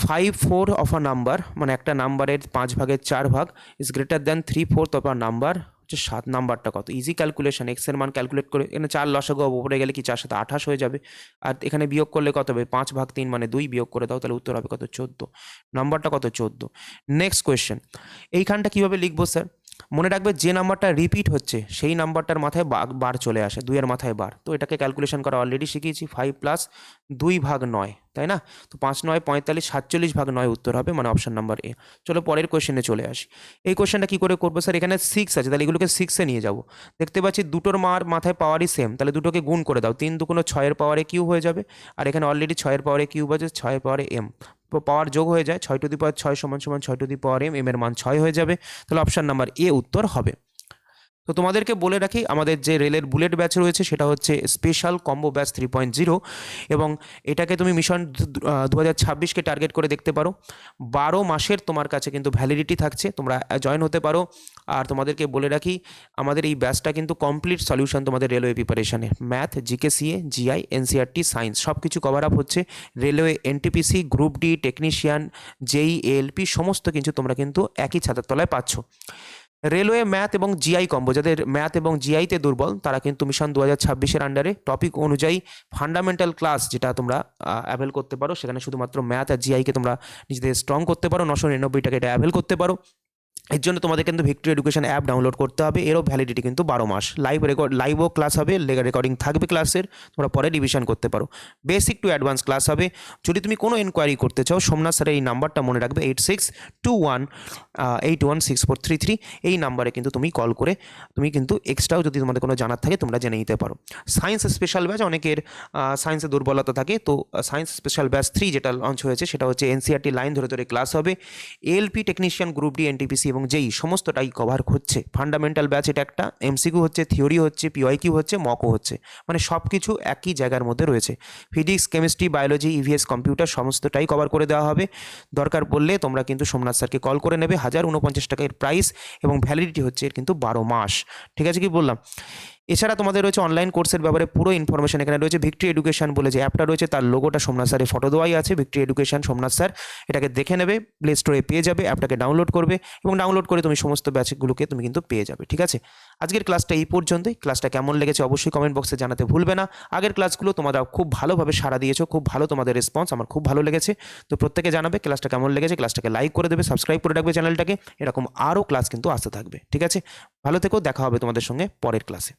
5/4 অফ আ নাম্বার, মানে একটা নাম্বারের 5 ভাগের 4 ভাগ is greater than 3/4 of a number, হচ্ছে 7 নাম্বারটা কত? ইজি ক্যালকুলেশন, এক্স এর মান ক্যালকুলেট করে, এখানে 4 লসাগু উপরে গেলে কি 4 7 28 হয়ে যাবে, আর এখানে বিয়োগ করলে কত হবে? 5/3 মানে 2, বিয়োগ করে দাও, তাহলে উত্তর হবে কত? 14। নাম্বারটা কত? 14। নেক্সট কোয়েশ্চেন, এইখানটা কিভাবে লিখবো স্যার? মনে রাখবে যে নাম্বারটা রিপিট হচ্ছে সেই নাম্বারটার মাথায় বার চলে আসে, 2-এর মাথায় বার। তো এটাকে ক্যালকুলেশন করা অলরেডি শিখিয়েছি, 5 প্লাস 2/9, তাই না? তো 5 9 45, 47/9 উত্তর হবে, মানে অপশন নাম্বার এ। চলো পরের কোয়েশ্চেনে চলে আসি। এই কোয়েশ্চেনটা কী করে করবো স্যার? এখানে 6 আছে, তাহলে এগুলোকে 6-এ নিয়ে যাবো। দেখতে পাচ্ছি দুটোর মাথায় পাওয়ারই সেম, তাহলে দুটোকে গুণ করে দাও। 3 2 6-এর পাওয়ারে কিউব হয়ে যাবে, আর এখানে অলরেডি 6-এর পাওয়ারে কিউব আছে, 6-এর পাওয়ারে এম, পাওয়ার যোগ হয়ে যায়, 6 টু দি পাওয়ার 6 সমান সমান 6 to the power M, M এর মান 6 হয়ে যাবে। তাহলে অপশন নাম্বার এ উত্তর হবে। তো তোমাদেরকে বলে রাখি, আমাদের যে রেলের বুলেট ব্যাচ রয়েছে সেটা হচ্ছে স্পেশাল কম্বো ব্যাচ 3.0, এবং এটাকে তুমি মিশন 2026কে টার্গেট করে দেখতে পারো। 12 মাসের তোমার কাছে কিন্তু ভ্যালিডিটি থাকছে, তোমরা জয়েন হতে পারো। আর তোমাদেরকে বলে রাখি, আমাদের এই ব্যাচটা কিন্তু কমপ্লিট সলিউশন তোমাদের রেলওয়ে প্রিপারেশনে, math, GK, CA, GI, NCERT, science সব কিছু কভার আপ হচ্ছে। Railway, NTPC, group D, technician, JE, ALP সমস্ত কিছু তোমরা কিন্তু একই ছাতার তলায় পাচ্ছ। রেলওয়ে, ম্যাথ এবং জিআই কম্বো, যাদের ম্যাথ এবং জিআইতে দুর্বল তারা কিন্তু মিশন 2026-এর আন্ডারে টপিক অনুযায়ী ফান্ডামেন্টাল ক্লাস যেটা তোমরা অ্যাভেল করতে পারো, সেখানে শুধুমাত্র ম্যাথ আর জিআইকে তোমরা নিজেদের স্ট্রং করতে পারো, 999 টাকা এটা অ্যাভেল করতে পারো। এর জন্য তোমাদের কিন্তু ভিক্টরি এডুকেশন অ্যাপ ডাউনলোড করতে হবে, এরও ভ্যালিডিটি কিন্তু 12 মাস। লাইভও ক্লাস হবে, রেকর্ডিং থাকবে ক্লাসের, তোমরা পরে রিভিশন করতে পারো। বেসিক টু অ্যাডভান্স ক্লাস হবে। যদি তুমি কোনো এনকোয়ারি করতে চাও, সোমনাথ স্যারের এই নাম্বারটা মনে রাখবে, 8621816433, এই নাম্বারে কিন্তু তুমি কল করে তুমি কিন্তু এক্সট্রাও যদি তোমাদের কোনো জানার থাকে তোমরা জেনে নিতে পারো। সায়েন্স স্পেশাল ব্যাচ, অনেকের সায়েন্সে দুর্বলতা থাকে, তো সায়েন্স স্পেশাল ব্যাচ 3 যেটা লঞ্চ হয়েছে সেটা হচ্ছে এনসিআরটি লাইন ধরে ধরে ক্লাস হবে। ALP, technician, group D, NTPC এবং যেই সমস্তটাই কভার হচ্ছে। ফান্ডামেন্টাল ব্যাচ এটা একটা, এমসিকিউ হচ্ছে, থিওরি হচ্ছে, পিওয়াইকিউ হচ্ছে, মকও হচ্ছে, মানে সব কিছু একই জায়গার মধ্যে রয়েছে। Physics, chemistry, biology, EVS, computer সমস্তটাই কভার করে দেওয়া হবে। দরকার পড়লে তোমরা কিন্তু সোমনাথ স্যারকে কল করে নেবে। 1049 টাকার প্রাইস এবং ভ্যালিডিটি হচ্ছে এর কিন্তু 12 মাস। ঠিক আছে, কি বললাম? এছাড়া তোমাদের রয়েছে অনলাইন কোর্সের ব্যাপারে পুরো ইনফরমেশন, এখানে রয়েছে ভিক্টরি এডুকেশন বলে যে অ্যাপটা রয়েছে, তার লোগোটা সোমনাথ স্যারের ফটো দেওয়াই আছে, ভিক্টরি এডুকেশন সোমনাথ স্যার। এটাকে দেখে নেবে, প্লে স্টোরে পেয়ে যাবে, অ্যাপটাকে ডাউনলোড করবে এবং ডাউনলোড করে তুমি সমস্ত ব্যাচগুলোকে তুমি কিন্তু পেয়ে যাবে। ঠিক আছে, আজকের ক্লাসটা এই পর্যন্তই। ক্লাসটা কেমন লেগেছে অবশ্যই কমেন্ট বক্সে জানাতে ভুলবে না। আগের ক্লাসগুলো তোমরা খুব ভালোভাবে সাড়া দিয়েছো, খুব ভালো তোমাদের রেসপন্স, আমার খুব ভালো লেগেছে। তো প্রত্যেকে জানাবে ক্লাসটা কেমন লেগেছে, ক্লাসটাকে লাইক করে দেবে, সাবস্ক্রাইব করে রাখবে চ্যানেলটাকে, এরকম আরও ক্লাস কিন্তু আসতে থাকবে। ঠিক আছে, ভালো থেকো, দেখা হবে তোমাদের সঙ্গে পরের ক্লাসে।